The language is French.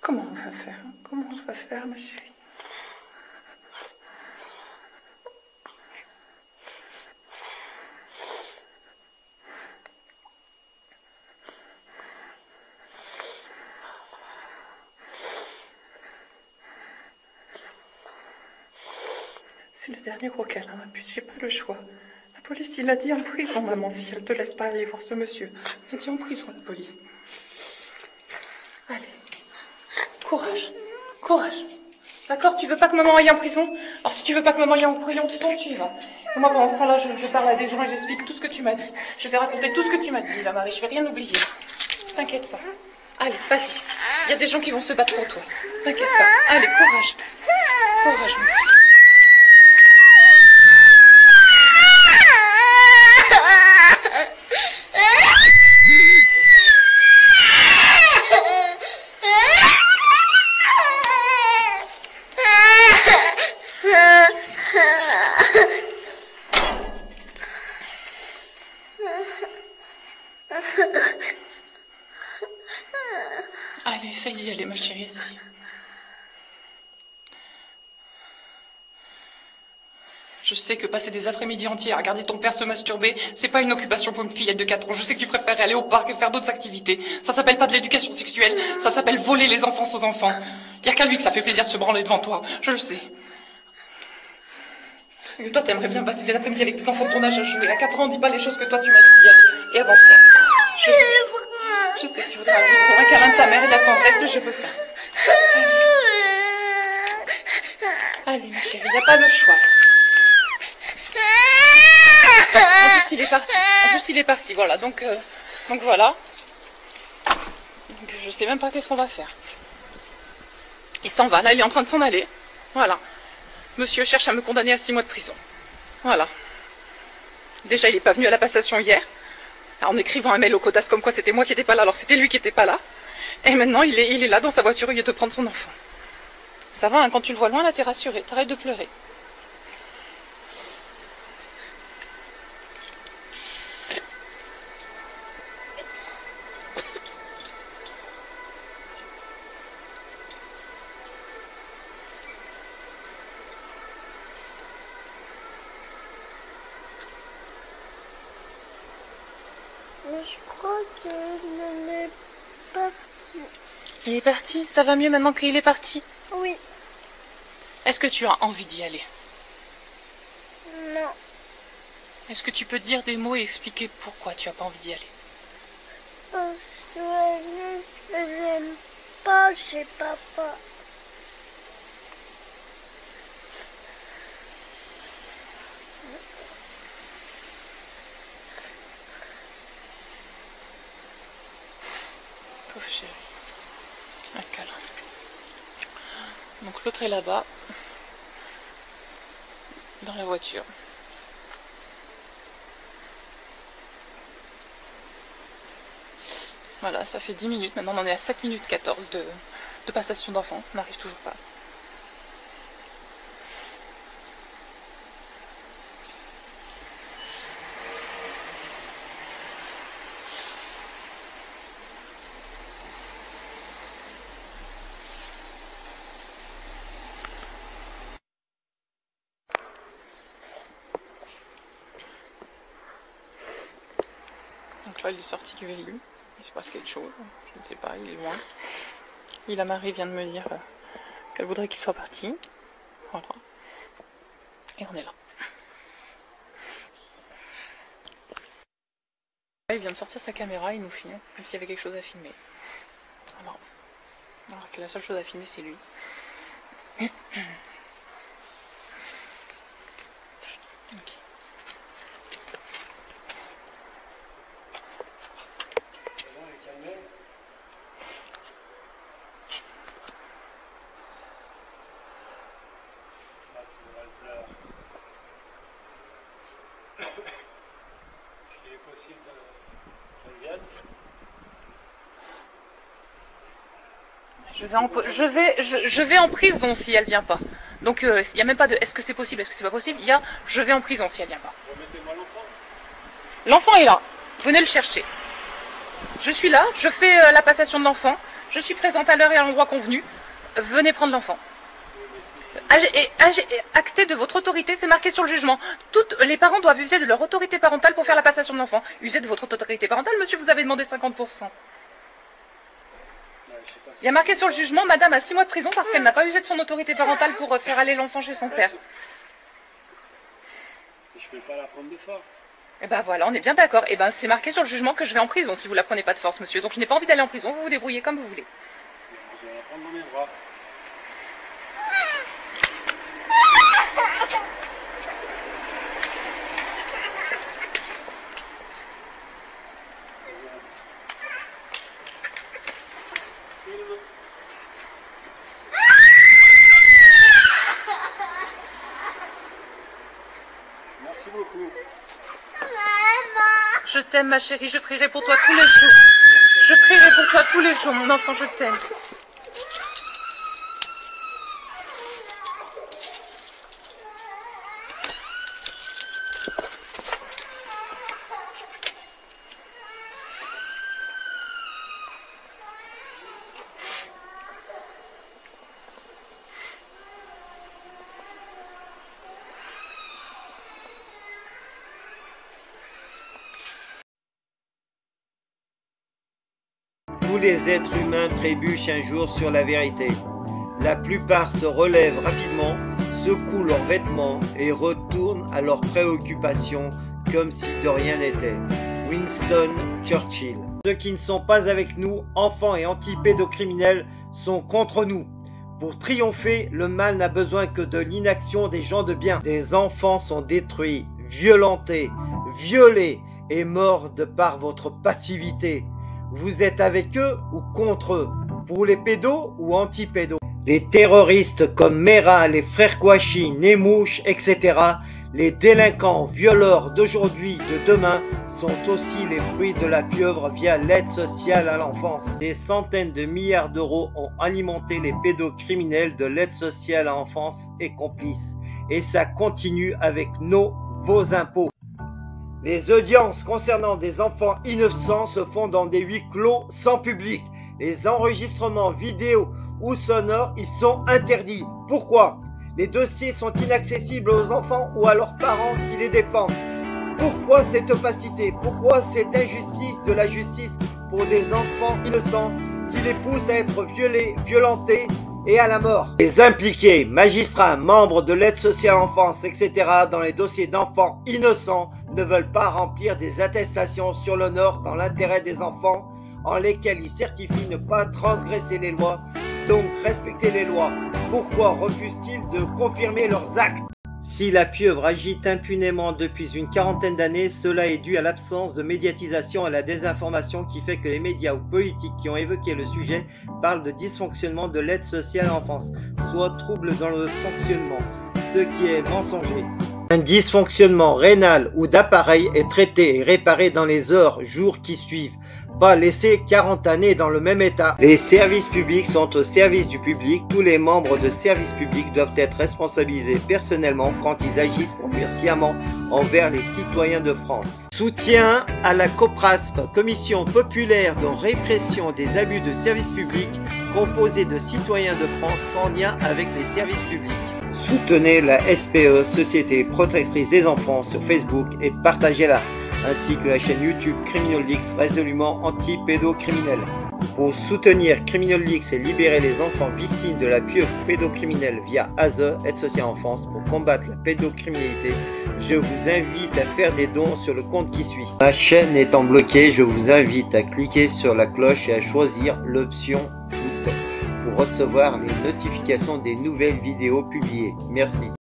Comment on va faire? Comment on va faire, ma chérie? C'est le dernier gros câlin, ma puce, j'ai pas le choix. La police, il a dit en prison, maman, si elle te laisse pas aller voir ce monsieur. Il a dit en prison, la police. Allez, courage, courage. D'accord, tu veux pas que maman aille en prison? Alors si tu veux pas que maman aille en prison, tu y vas. Et moi, pendant ce temps-là, je parle à des gens et j'explique tout ce que tu m'as dit. Je vais raconter tout ce que tu m'as dit, la Marie, je vais rien oublier. T'inquiète pas. Allez, vas-y. Il y a des gens qui vont se battre pour toi. T'inquiète pas. Allez, courage. Courage, mon fils. Allez, essaye d'y aller, ma chérie, essaye. Je sais que passer des après-midi entiers à regarder ton père se masturber, c'est pas une occupation pour une fillette de 4 ans. Je sais que tu préfères aller au parc et faire d'autres activités. Ça s'appelle pas de l'éducation sexuelle, ça s'appelle voler les enfants aux enfants. Y a qu'à lui que ça fait plaisir de se branler devant toi, je le sais. Et toi, t'aimerais bien passer des après-midi avec tes enfants de ton âge à jouer. À 4 ans, dis pas les choses que toi tu m'as dit hier. Et avant ça. Je sais que tu voudrais un câlin de ta mère et de la tendresse, je peux pas. Allez, ma chérie, y a pas le choix. En plus, il est parti. Voilà. Donc voilà. Donc, je sais même pas qu'est-ce qu'on va faire. Il s'en va. Là, il est en train de s'en aller. Voilà. Monsieur cherche à me condamner à 6 mois de prison. Voilà. Déjà, il est pas venu à la passation hier. En écrivant un mail au CODAS comme quoi c'était moi qui n'étais pas là, alors c'était lui qui n'était pas là. Et maintenant, il est là dans sa voiture au lieu de prendre son enfant. Ça va, hein, quand tu le vois loin, là, t'es rassuré. T'arrêtes de pleurer. Mais je crois qu'il est parti. Il est parti? Ça va mieux maintenant qu'il est parti? Oui. Est-ce que tu as envie d'y aller? Non. Est-ce que tu peux dire des mots et expliquer pourquoi tu n'as pas envie d'y aller? Parce que j'aime pas chez papa. Pauvre chérie. Un câlin. Donc l'autre est là-bas, dans la voiture. Voilà, ça fait 10 minutes. Maintenant, on en est à 7 minutes 14 de passation d'enfants. On n'arrive toujours pas. Donc là, il est sorti du véhicule. Il se passe quelque chose. Je ne sais pas, il est loin. Et la Marie vient de me dire qu'elle voudrait qu'il soit parti. Voilà. Et on est là. Il vient de sortir sa caméra, il nous filme, comme s'il y avait quelque chose à filmer. Alors que la seule chose à filmer, c'est lui. Okay. Est-ce qu'il est possible qu'elle vienne? Je vais en prison si elle vient pas. Donc il n'y a même pas de est-ce que c'est possible, est-ce que c'est pas possible. Il y a je vais en prison si elle vient pas. Remettez-moi l'enfant. L'enfant est là. Venez le chercher. Je suis là, je fais la passation de l'enfant. Je suis présente à l'heure et à l'endroit convenu. Venez prendre l'enfant. Acté de votre autorité, c'est marqué sur le jugement. Les parents doivent user de leur autorité parentale pour faire la passation de l'enfant. Usez de votre autorité parentale, monsieur, vous avez demandé 50%. Il y a marqué sur le jugement, madame a 6 mois de prison parce qu'elle n'a pas usé de son autorité parentale pour faire aller l'enfant chez son père. Je ne vais pas la prendre de force. Et ben voilà, on est bien d'accord. Et ben c'est marqué sur le jugement que je vais en prison si vous la prenez pas de force, monsieur. Donc je n'ai pas envie d'aller en prison, vous vous débrouillez comme vous voulez. Je vais la prendre dans mes bras. Merci beaucoup. Je t'aime ma chérie, je prierai pour toi tous les jours. Je prierai pour toi tous les jours, mon enfant, je t'aime. Tous les êtres humains trébuchent un jour sur la vérité. La plupart se relèvent rapidement, secouent leurs vêtements et retournent à leurs préoccupations comme si de rien n'était. Winston Churchill. Ceux qui ne sont pas avec nous, enfants et anti-pédocriminels, sont contre nous. Pour triompher, le mal n'a besoin que de l'inaction des gens de bien. Des enfants sont détruits, violentés, violés et morts de par votre passivité. Vous êtes avec eux ou contre eux? Pour les pédos ou anti-pédos? Les terroristes comme Mera, les frères Kouachi, Nemouche, etc. Les délinquants, violeurs d'aujourd'hui, de demain, sont aussi les fruits de la pieuvre via l'aide sociale à l'enfance. Des centaines de milliards d'euros ont alimenté les pédocriminels de l'aide sociale à l'enfance et complices. Et ça continue avec vos impôts. Les audiences concernant des enfants innocents se font dans des huis clos sans public. Les enregistrements vidéo ou sonores y sont interdits. Pourquoi? Les dossiers sont inaccessibles aux enfants ou à leurs parents qui les défendent. Pourquoi cette opacité? Pourquoi cette injustice de la justice pour des enfants innocents qui les pousse à être violés, violentés et à la mort? Les impliqués, magistrats, membres de l'aide sociale à l'enfance, etc. dans les dossiers d'enfants innocents ne veulent pas remplir des attestations sur l'honneur dans l'intérêt des enfants en lesquels ils certifient ne pas transgresser les lois, donc respecter les lois. Pourquoi refusent-ils de confirmer leurs actes? Si la pieuvre agite impunément depuis une quarantaine d'années, cela est dû à l'absence de médiatisation et à la désinformation qui fait que les médias ou politiques qui ont évoqué le sujet parlent de dysfonctionnement de l'aide sociale à l'enfance, soit trouble dans le fonctionnement, ce qui est mensonger. Un dysfonctionnement rénal ou d'appareil est traité et réparé dans les heures, jours qui suivent. Pas laisser 40 années dans le même état. Les services publics sont au service du public. Tous les membres de services publics doivent être responsabilisés personnellement quand ils agissent pour nuire sciemment envers les citoyens de France. Soutien à la COPRASP, Commission populaire de répression des abus de services publics, composée de citoyens de France sans lien avec les services publics. Soutenez la SPE, Société protectrice des enfants, sur Facebook et partagez-la, ainsi que la chaîne YouTube CriminalX, résolument anti-pédocriminel. Pour soutenir CriminalX et libérer les enfants victimes de la pieuvre pédocriminelle via ASE, Aide sociale en enfance, pour combattre la pédocriminalité, je vous invite à faire des dons sur le compte qui suit. Ma chaîne étant bloquée, je vous invite à cliquer sur la cloche et à choisir l'option toutes pour recevoir les notifications des nouvelles vidéos publiées. Merci.